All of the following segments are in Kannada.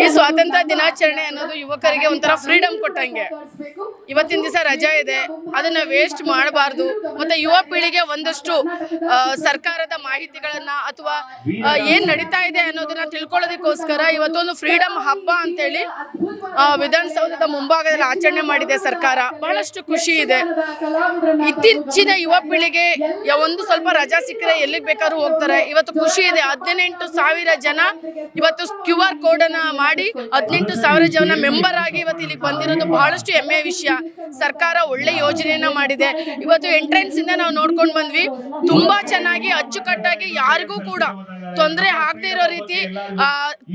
ಈ ಸ್ವಾತಂತ್ರ್ಯ ದಿನಾಚರಣೆ ಅನ್ನೋದು ಯುವಕರಿಗೆ ಒಂಥರ ಫ್ರೀಡಮ್ ಕೊಟ್ಟಂಗೆ. ಇವತ್ತಿನ ದಿವಸ ರಜಾ ಇದೆ, ಅದನ್ನ ವೇಸ್ಟ್ ಮಾಡಬಾರ್ದು. ಮತ್ತೆ ಯುವ ಪೀಳಿಗೆ ಒಂದಷ್ಟು ಸರ್ಕಾರದ ಮಾಹಿತಿಗಳನ್ನ ಅಥವಾ ಏನ್ ನಡೀತಾ ಇದೆ ಅನ್ನೋದನ್ನ ತಿಳ್ಕೊಳ್ಳೋದಕ್ಕೋಸ್ಕರ ಇವತ್ತೊಂದು ಫ್ರೀಡಮ್ ಹಬ್ಬ ಅಂತೇಳಿ ವಿಧಾನಸೌಧದ ಮುಂಭಾಗದಲ್ಲಿ ಆಚರಣೆ ಮಾಡಿದೆ ಸರ್ಕಾರ. ಬಹಳಷ್ಟು ಖುಷಿ ಇದೆ. ಇತ್ತೀಚಿನ ಯುವ ಪೀಳಿಗೆ ಒಂದು ಸ್ವಲ್ಪ ರಜಾ ಸಿಕ್ಕರೆ ಎಲ್ಲಿಗೆ ಬೇಕಾದ್ರೂ ಹೋಗ್ತಾರೆ. ಇವತ್ತು ಖುಷಿ ಇದೆ. 18,000 ಜನ ಇವತ್ತು QR ಕೋಡ್ ಅನ್ನ ಮಾಡಿ 18,000 ಜನ ಮೆಂಬರ್ ಆಗಿ ಇವತ್ತು ಇಲ್ಲಿಗೆ ಬಂದಿರೋದು ಬಹಳಷ್ಟು ಹೆಮ್ಮೆಯ ವಿಷಯ. ಸರ್ಕಾರ ಒಳ್ಳೆ ಯೋಜನೆಯನ್ನ ಮಾಡಿದೆ. ಇವತ್ತು ಎಂಟ್ರೆನ್ಸ್ ಇಂದ ನಾವು ನೋಡ್ಕೊಂಡು ಬಂದ್ವಿ, ತುಂಬಾ ಚೆನ್ನಾಗಿ ಅಚ್ಚುಕಟ್ಟಾಗಿ ಯಾರಿಗೂ ಕೂಡ ತೊಂದರೆ ಆಗದೆ ಇರೋ ರೀತಿ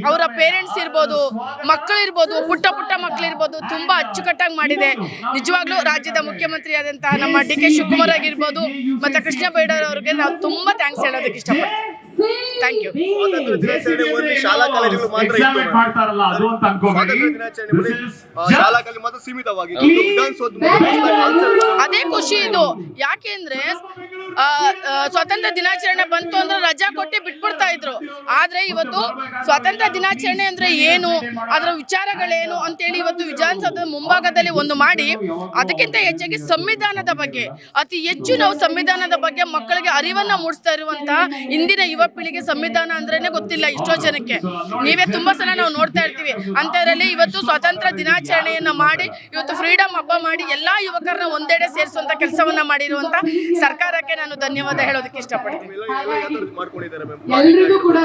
ಅವರ ಪೇರೆಂಟ್ಸ್ ಇರ್ಬೋದು, ಮಕ್ಕಳು ಇರ್ಬೋದು, ಪುಟ್ಟ ಮಕ್ಕಳಿರ್ಬೋದು, ತುಂಬಾ ಅಚ್ಚುಕಟ್ಟಾಗಿ ಮಾಡಿದೆ. ನಿಜವಾಗ್ಲೂ ರಾಜ್ಯದ ಮುಖ್ಯಮಂತ್ರಿ ಆದಂತಹ ನಮ್ಮ DK ಶಿವಕುಮಾರ್ ಆಗಿರ್ಬೋದು ಮತ್ತೆ ಕೃಷ್ಣ ಬೈಡರ್ ಅವ್ರಿಗೆ ನಾವು ತುಂಬಾ ಥ್ಯಾಂಕ್ಸ್ ಹೇಳೋದಕ್ಕೆ ಇಷ್ಟಪಡ್ತೀವಿ. Thank you. ಶಾಲಾ ಕಾಲೇಜುಗಳು ಮಾತ್ರ ಶಾಲಾ ಕಾಲೇಜು ಮಾತ್ರ ಸೀಮಿತವಾಗಿ ಅದೇ ಖುಷಿ ಇದು. ಯಾಕೆಂದ್ರೆ ಸ್ವಾತಂತ್ರ್ಯ ದಿನಾಚರಣೆ ಬಂತು ಅಂದ್ರೆ ರಜಾ ಕೊಟ್ಟು ಬಿಟ್ಬಿಡ್ತಾ ಇದ್ರು. ಆದ್ರೆ ಇವತ್ತು ಸ್ವಾತಂತ್ರ್ಯ ದಿನಾಚರಣೆ ಅಂದ್ರೆ ಏನು, ಅದರ ವಿಚಾರಗಳೇನು ಅಂತೇಳಿ ಇವತ್ತು ವಿಧಾನಸೌಧದ ಮುಂಭಾಗದಲ್ಲಿ ಒಂದು ಮಾಡಿ, ಅದಕ್ಕಿಂತ ಹೆಚ್ಚಾಗಿ ಸಂವಿಧಾನದ ಬಗ್ಗೆ ಅತಿ ಹೆಚ್ಚು ನಾವು ಸಂವಿಧಾನದ ಬಗ್ಗೆ ಮಕ್ಕಳಿಗೆ ಅರಿವನ್ನ ಮೂಡಿಸ್ತಾ ಇರುವಂತ ಇಂದಿನ ಯುವ ಪೀಳಿಗೆ ಸಂವಿಧಾನ ಅಂದ್ರೇನೆ ಗೊತ್ತಿಲ್ಲ ಎಷ್ಟೋ ಜನಕ್ಕೆ. ನೀವೇ ತುಂಬಾ ಸಲ ನಾವು ನೋಡ್ತಾ ಇರ್ತೀವಿ. ಅಂತದ್ರಲ್ಲಿ ಇವತ್ತು ಸ್ವಾತಂತ್ರ್ಯ ದಿನಾಚರಣೆಯನ್ನ ಮಾಡಿ ಇವತ್ತು ಫ್ರೀಡಮ್ ಹಬ್ಬ ಮಾಡಿ ಎಲ್ಲಾ ಯುವಕರನ್ನ ಒಂದೆಡೆ ಸೇರಿಸುವಂತ ಕೆಲಸವನ್ನ ಮಾಡಿರುವಂತ ಸರ್ಕಾರಕ್ಕೆ ನಾನು ಧನ್ಯವಾದ ಹೇಳೋದಕ್ಕೆ ಇಷ್ಟಪಡ್ತೀನಿ.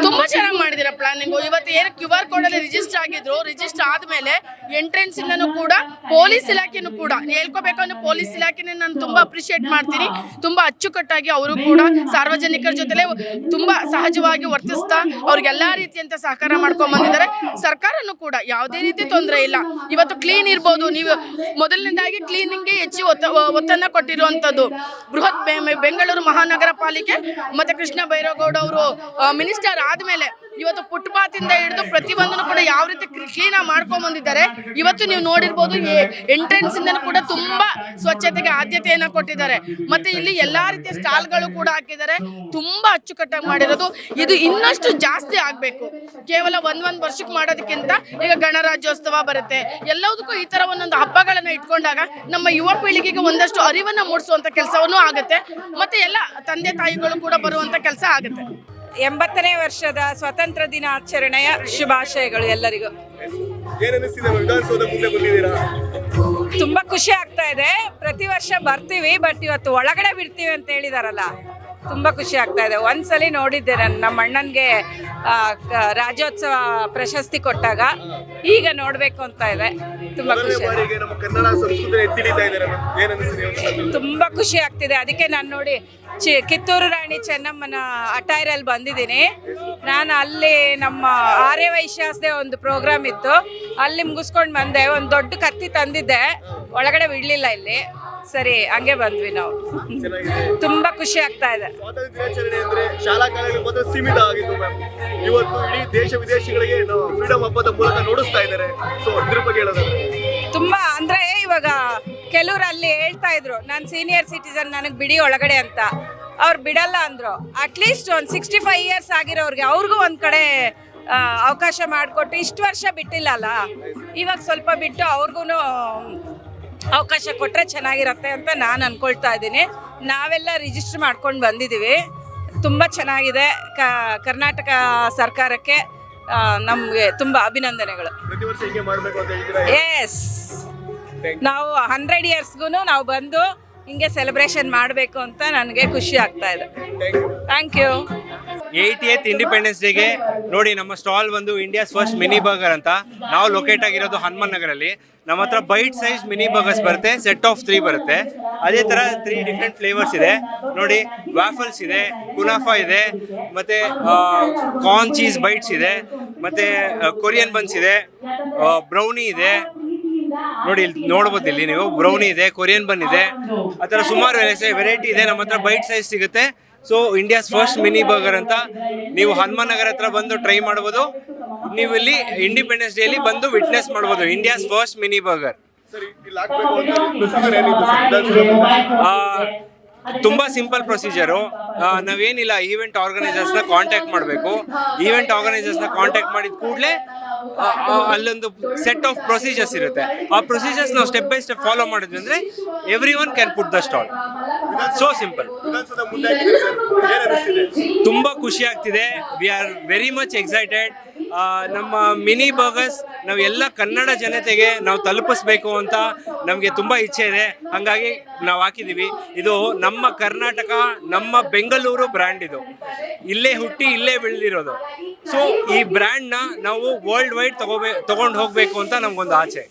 ತುಂಬಾ ಚೆನ್ನಾಗಿ ಮಾಡಿದಿರ ಪ್ಲಾನಿಂಗು. ಇವತ್ತು ಏನು QR ಕೋಡ್ ಅಲ್ಲಿ ರಿಜಿಸ್ಟರ್ ಆಗಿದ್ರು, ರಿಜಿಸ್ಟರ್ ಆದ್ಮೇಲೆ ಎಂಟ್ರೆನ್ಸ್ ಇಂದನೂ ಕೂಡ ಪೊಲೀಸ್ ಇಲಾಖೆನೂ ಕೂಡ ಹೇಳ್ಕೋಬೇಕಂದ್ರೆ ಪೊಲೀಸ್ ಇಲಾಖೆನ ನಾನು ತುಂಬಾ ಅಪ್ರಿಶಿಯೇಟ್ ಮಾಡ್ತೀನಿ. ತುಂಬಾ ಅಚ್ಚುಕಟ್ಟಾಗಿ ಅವರು ಕೂಡ ಸಾರ್ವಜನಿಕರ ಜೊತೆಲೆ ತುಂಬಾ ಸಹಜವಾಗಿ ವರ್ತಿಸ್ತಾ ಅವ್ರಿಗೆ ಎಲ್ಲಾ ರೀತಿಯಂತ ಸಹಕಾರ ಮಾಡ್ಕೊಂಡ್ ಬಂದಿದ್ದಾರೆ. ಸರ್ಕಾರನೂ ಕೂಡ ಯಾವುದೇ ರೀತಿ ತೊಂದರೆ ಇಲ್ಲ. ಇವತ್ತು ಕ್ಲೀನ್ ಇರ್ಬೋದು, ನೀವು ಮೊದಲನೇದಾಗಿ ಕ್ಲೀನಿಂಗ್ಗೆ ಹೆಚ್ಚು ಒತ್ತನ್ನ ಕೊಟ್ಟಿರುವಂತದ್ದು. ಬೃಹತ್ ಬೆಂಗಳೂರು ಮಹಾನಗರ ಪಾಲಿಕೆ ಮತ್ತೆ ಕೃಷ್ಣ ಬೈರೇಗೌಡ ಅವರು ಮಿನಿಸ್ಟರ್ ಆದ್ಮೇಲೆ ಇವತ್ತು ಫುಟ್ಪಾತ್ ಇಂದ ಹಿಡಿದು ಪ್ರತಿಯೊಂದನ್ನು ಕೂಡ ಯಾವ ರೀತಿ ಕ್ಲೀನ್ ಮಾಡ್ಕೊಂಡ್ ಬಂದಿದ್ದಾರೆ. ಇವತ್ತು ನೀವು ನೋಡಿರ್ಬೋದು, ಎಂಟ್ರೆನ್ಸ್ ಇಂದನೂ ಕೂಡ ತುಂಬಾ ಸ್ವಚ್ಛತೆಗೆ ಆದ್ಯತೆಯನ್ನ ಕೊಟ್ಟಿದ್ದಾರೆ. ಮತ್ತೆ ಇಲ್ಲಿ ಎಲ್ಲಾ ರೀತಿಯ ಸ್ಟಾಲ್ಗಳು ಕೂಡ ಹಾಕಿದ್ದಾರೆ. ತುಂಬಾ ಅಚ್ಚುಕಟ್ಟಾಗಿ ಮಾಡಿರೋದು. ಇದು ಇನ್ನಷ್ಟು ಜಾಸ್ತಿ ಆಗ್ಬೇಕು. ಕೇವಲ ಒಂದ್ ವರ್ಷಕ್ಕೆ ಮಾಡೋದಕ್ಕಿಂತ ಈಗ ಗಣರಾಜ್ಯೋತ್ಸವ ಬರುತ್ತೆ, ಎಲ್ಲದಕ್ಕೂ ಈ ತರ ಒಂದೊಂದು ಹಬ್ಬಗಳನ್ನ ಇಟ್ಕೊಂಡಾಗ ನಮ್ಮ ಯುವ ಪೀಳಿಗೆಗೆ ಒಂದಷ್ಟು ಅರಿವನ್ನ ಮೂಡಿಸುವಂತ ಕೆಲಸವನ್ನೂ ಆಗುತ್ತೆ. ಮತ್ತೆ ಎಲ್ಲ ತಂದೆ ತಾಯಿಗಳು ಕೂಡ ಬರುವಂತ ಕೆಲಸ ಆಗುತ್ತೆ. 80ನೇ ವರ್ಷದ ಸ್ವಾತಂತ್ರ್ಯ ದಿನಾಚರಣೆಯ ಶುಭಾಶಯಗಳು ಎಲ್ಲರಿಗೂ. ತುಂಬಾ ಖುಷಿ ಆಗ್ತಾ ಇದೆ. ಪ್ರತಿ ವರ್ಷ ಬರ್ತೀವಿ, ಬಟ್ ಇವತ್ತು ಒಳಗಡೆ ಬಿಡ್ತೀವಿ ಅಂತ ಹೇಳಿದಾರಲ್ಲ, ತುಂಬ ಖುಷಿ ಆಗ್ತಾ ಇದೆ. ಒಂದ್ಸಲಿ ನೋಡಿದ್ದೆ ನಾನು ನಮ್ಮ ಅಣ್ಣನಿಗೆ ರಾಜ್ಯೋತ್ಸವ ಪ್ರಶಸ್ತಿ ಕೊಟ್ಟಾಗ. ಈಗ ನೋಡಬೇಕು ಅಂತ ಇದೆ. ತುಂಬ ಖುಷಿ ಆಗ್ತಿದೆ. ಅದಕ್ಕೆ ನಾನು ನೋಡಿ ಕಿತ್ತೂರು ರಾಣಿ ಚೆನ್ನಮ್ಮನ ಅಟೈರಲ್ಲಿ ಬಂದಿದ್ದೀನಿ. ನಾನು ಅಲ್ಲಿ ನಮ್ಮ ಆರ್ಯವೈಶ್ಯಾಸ್ದೇ ಒಂದು ಪ್ರೋಗ್ರಾಮ್ ಇತ್ತು, ಅಲ್ಲಿ ಮುಗಿಸ್ಕೊಂಡು ಬಂದೆ. ಒಂದು ದೊಡ್ಡ ಕತ್ತಿ ತಂದಿದ್ದೆ, ಒಳಗಡೆ ಬಿಡಲಿಲ್ಲ ಇಲ್ಲಿ. ಸರಿ, ಹಂಗೆ ಬಂದ್ವಿ ನಾವು. ತುಂಬಾ ಖುಷಿ ಆಗ್ತಾ ಇದೆ. ದಿನಾಚರಣೆ ಅಂದ್ರೆ ಶಾಲಾ ಕಾಲೇಜು ಮಾತ್ರ ಸೀಮಿತ ಆಗಿತ್ತು ಮ್ಯಾಮ್. ಇವತ್ತು ಇಡೀ ದೇಶ ವಿದೇಶಗಳಿಗೆ ಫ್ರೀಡಮ್ ಹಬ್ಬದ ಮೂಲಕ ನೋಡಿಸ್ತಾ ಇದ್ದಾರೆ. ಸೊ ಇದ್ರ ಬಗ್ಗೆ ಹೇಳೋದಾದ್ರೆ ತುಂಬಾ ಅಂದ್ರೆ ಇವಾಗ ಕೆಲವರು ಅಲ್ಲಿ ಹೇಳ್ತಾ ಇದ್ರು, ನಾನು ಸೀನಿಯರ್ ಸಿಟಿಸನ್, ನನಗೆ ಬಿಡಿ ಒಳಗಡೆ ಅಂತ. ಅವ್ರು ಬಿಡಲ್ಲ ಅಂದ್ರು. ಅಟ್ಲೀಸ್ಟ್ ಒಂದು 65 ಇಯರ್ಸ್ ಆಗಿರೋರಿಗೆ ಅವ್ರಿಗೂ ಒಂದ್ ಕಡೆ ಅವಕಾಶ ಮಾಡಿಕೊಟ್ಟು, ಇಷ್ಟು ವರ್ಷ ಬಿಟ್ಟಿಲ್ಲ ಅಲ್ಲ, ಇವಾಗ ಸ್ವಲ್ಪ ಬಿಟ್ಟು ಅವ್ರಿಗೂ ಅವಕಾಶ ಕೊಟ್ಟರೆ ಚೆನ್ನಾಗಿರತ್ತೆ ಅಂತ ನಾನು ಅಂದ್ಕೊಳ್ತಾ ಇದ್ದೀನಿ. ನಾವೆಲ್ಲ ರಿಜಿಸ್ಟರ್ ಮಾಡ್ಕೊಂಡು ಬಂದಿದ್ದೀವಿ. ತುಂಬ ಚೆನ್ನಾಗಿದೆ. ಕರ್ನಾಟಕ ಸರ್ಕಾರಕ್ಕೆ ನಮಗೆ ತುಂಬ ಅಭಿನಂದನೆಗಳು. ಎಸ್, ನಾವು 100 ಇಯರ್ಸ್ಗೂ ನಾವು ಬಂದು ಹಿಂಗೆ ಸೆಲೆಬ್ರೇಷನ್ ಮಾಡಬೇಕು ಅಂತ ನನಗೆ ಖುಷಿ ಆಗ್ತಾ ಇದೆ. Thank you. 80th ಇಂಡಿಪೆಂಡೆನ್ಸ್ ಡೇಗೆ ನೋಡಿ, ನಮ್ಮ ಸ್ಟಾಲ್ ಬಂದು ಇಂಡಿಯಾಸ್ ಫಸ್ಟ್ ಮಿನಿ ಬರ್ಗರ್ ಅಂತ. ನಾವು ಲೊಕೇಟ್ ಆಗಿರೋದು ಹನುಮನ್ ನಗರಲ್ಲಿ. ನಮ್ಮ ಹತ್ರ ಬೈಟ್ ಸೈಜ್ ಮಿನಿ ಬರ್ಗರ್ಸ್ ಬರುತ್ತೆ, ಸೆಟ್ ಆಫ್ 3 ಬರುತ್ತೆ. ಅದೇ ಥರ 3 ಡಿಫ್ರೆಂಟ್ ಫ್ಲೇವರ್ಸ್ ಇದೆ ನೋಡಿ. ವ್ಯಾಫಲ್ಸ್ ಇದೆ, ಕುನಾಫಾ ಇದೆ, ಮತ್ತು ಕಾರ್ನ್ ಚೀಸ್ ಬೈಟ್ಸ್ ಇದೆ, ಮತ್ತು ಕೊರಿಯನ್ ಬನ್ಸ್ ಇದೆ, ಬ್ರೌನಿ ಇದೆ ನೋಡಿ. ಇಲ್ಲಿ ನೋಡ್ಬೋದು, ಇಲ್ಲಿ ನೀವು ಬ್ರೌನಿ ಇದೆ, ಕೊರಿಯನ್ ಬನ್ ಇದೆ, ಆ ಥರ ಸುಮಾರು ವೆರೈಟಿ ಇದೆ. ನಮ್ಮ ಹತ್ರ ಬೈಟ್ ಸೈಜ್ ಸಿಗುತ್ತೆ. So India's first mini burger ಅಂತ ನೀವು ಹನುಮನ್ ನಗರ ಹತ್ರ ಬಂದು ಟ್ರೈ ಮಾಡ್ಬೋದು. ನೀವು ಇಲ್ಲಿ ಇಂಡಿಪೆಂಡೆನ್ಸ್ ಡೇಲಿ ಬಂದು ವಿಟ್ನೆಸ್ ಮಾಡ್ಬೋದು ಇಂಡಿಯಾಸ್ ಫಸ್ಟ್ ಮಿನಿ ಬರ್ಗರ್. ತುಂಬ ಸಿಂಪಲ್ ಪ್ರೊಸೀಜರು. ನಾವೇನಿಲ್ಲ, ಈವೆಂಟ್ ಆರ್ಗನೈಸರ್ಸ್ನ ಕಾಂಟ್ಯಾಕ್ಟ್ ಮಾಡಬೇಕು. ಈವೆಂಟ್ ಆರ್ಗನೈಸರ್ಸ್ನ ಕಾಂಟ್ಯಾಕ್ಟ್ ಮಾಡಿದ ಕೂಡಲೇ ಅಲ್ಲೊಂದು ಸೆಟ್ ಆಫ್ ಪ್ರೊಸೀಜರ್ಸ್ ಇರುತ್ತೆ. ಆ ಪ್ರೊಸೀಜರ್ಸ್ ನಾವು ಸ್ಟೆಪ್ ಬೈ ಸ್ಟೆಪ್ ಫಾಲೋ ಮಾಡಿದ್ವಿ ಅಂದರೆ every one can put the stall. So simple. Vidhana Soudha ಮುಂದೆ ಹಾಕಿದ್ದೀರಿ ಸರ್, ಏನ್ ಅನಿಸ್ತಿದೆ? ತುಂಬ ಖುಷಿ ಆಗ್ತಿದೆ. We are very much excited. ನಮ್ಮ ಮಿನಿ ಬರ್ಗರ್ಸ್ ನಾವು ಎಲ್ಲ ಕನ್ನಡ ಜನತೆಗೆ ನಾವು ತಲುಪಿಸ್ಬೇಕು ಅಂತ ನಮಗೆ ತುಂಬ ಇಚ್ಛೆ ಇದೆ. ಹಾಗಾಗಿ ನಾವು ಹಾಕಿದ್ದೀವಿ. ಇದು ನಮ್ಮ ಕರ್ನಾಟಕ, ನಮ್ಮ ಬೆಂಗಳೂರು ಬ್ರ್ಯಾಂಡ್. ಇದು ಇಲ್ಲೇ ಹುಟ್ಟಿ ಇಲ್ಲೇ ಬೆಳೆದಿರೋದು. ಸೊ ಈ ಬ್ರ್ಯಾಂಡ್ನ ನಾವು ವರ್ಲ್ಡ್ ವೈಡ್ ತಗೊಂಡು ಹೋಗಬೇಕು ಅಂತ ನಮಗೊಂದು ಆಸೆ.